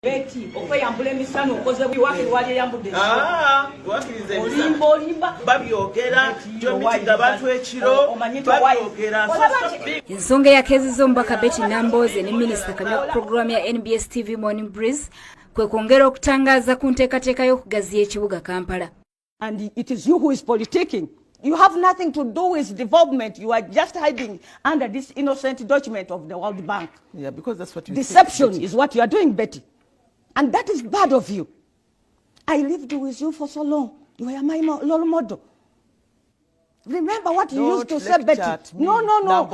Betty, okweyambula emisano okoze bwaki wali yambude. Wakirize olimba. Babyogera, jomitinga bantu ekiro, babyogera. Ensonga yakezizo omubaka HON.Nambooze ne Minisita Kamya ku programu ya NBS TV Morning Breeze kwe kwongera okutangaza ku nteekateeka y'okugaziya ekibuga Kampala. And it is you who is politicking. You have nothing to do with development. You are just hiding under this innocent document of the World Bank. Yeah, because that's what you Deception say, is what you are doing, Betty. And that is bad of you. I lived with you for so long. You were my role model. Remember what you used to say, Betty. No,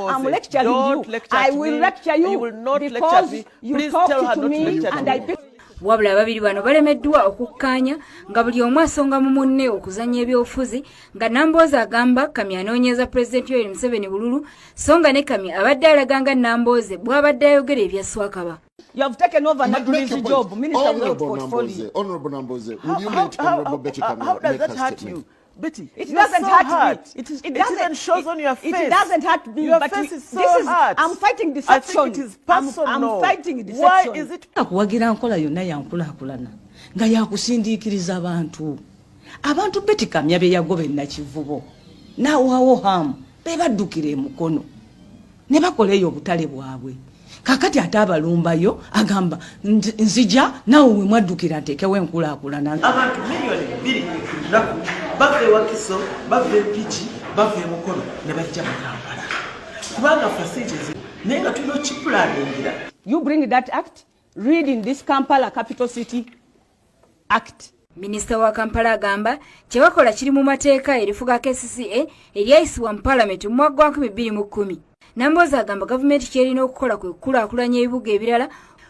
I'm lecturing you. I will lecture you. You will not because lecture me. you Please talked tell her to not to me lecture and me. I picked. Wabula babiri bano balemeddwa okukkaanya nga buli omu asonga mu munne okuzannya ebyobufuzi nga Nambooze agamba Kamya anoonyeza Pulezidenti Yoweri Museveni bululu so nga ne Kamya abadde alaga nga Nambooze bw'abadde ayogera ebya Swakaba. You have taken over Nambooze's job, Minister without portfolio. Honorable Nambooze, will you let Honorable Betty Kamya how does make that a hurt statement? you? Betty, It doesn't hurt me. It even shows on your face. It doesn't hurt me. Your but face is so this hurt. I'm fighting deception. I think it is personal. I'm fighting deception. Why is it? Akuwagira nkola yonna yankulaakulana nga yakusindiikiriza abantu Betty Kamya be yagoba Nakivubo n'awaawo hamu be baddukira emukono ne bakola eyo obutale bwabwe kakati ate abalumbayo agamba nzija naawe we mwaddukira nteekewo enkulaakulana. Abantu miliyoni 2 naku bave Wakiso bave Mpigi bave Mukono ne bajja mu Kampala kubanga facilities naye nga tulina okipulaningira. You bring that act, read in this Kampala capital city act. Minisita wa Kampala agamba kyebakola kiri mu mateeka erifuga KCCA eryayisibwa mu Parliament mu mwaka gwa 2010. Nambooze agamba gavumenti kyerina okukola kwe kukulaakulanya ebibuga ebirala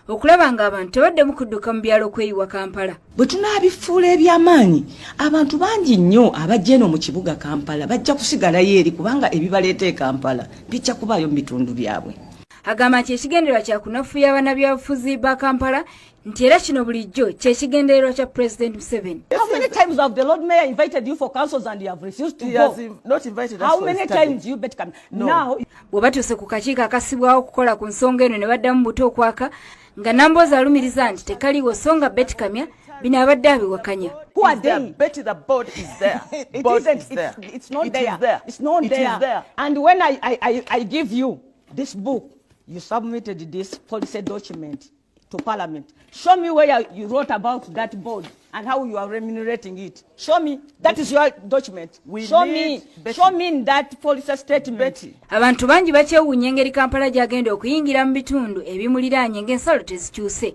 okulaba nga abantu tebaddemu kudduka mu byalo kweyiwa Kampala. Bwe tunaabifuula eby'amaanyi abantu bangi nnyo abajja eno mu kibuga Kampala bajja kusigalayo eri kubanga ebibaleeta e Kampala bijja kubaayo mu bitundu byabwe. Agamba nti ekigendererwa kya kunafuya abannabyabufuzi ba Kampala nti era kino bulijjo kyekigendererwa kya President Museveni. How many times have the Lord Mayor invited you for councils and you have refused to go? He has not invited us. How for many study. times you bet Kamya? No. Now Bwe batuuse ku kakiiko akasibwawo okukola ku nsonga eno ne baddamu buto okwaka nga Nambooze alumiriza nti tekaliwo so nga Betty Kamya bino abadde abiwakanya. who are they? Betty, the board is there. It Board isn't. is there. It's not It there. is there. It's not It there. is there. And when I give you this book, you submitted this policy document to Parliament. Show me where you wrote about that board and how you are remunerating it. Show me. That is your document. Show me in that policy statement. Betty. Abantu bangi bakyewuunya engeri Kampala gy'agenda okuyingira mu bitundu ebimuliraanye ng'ensalo tezikyuse.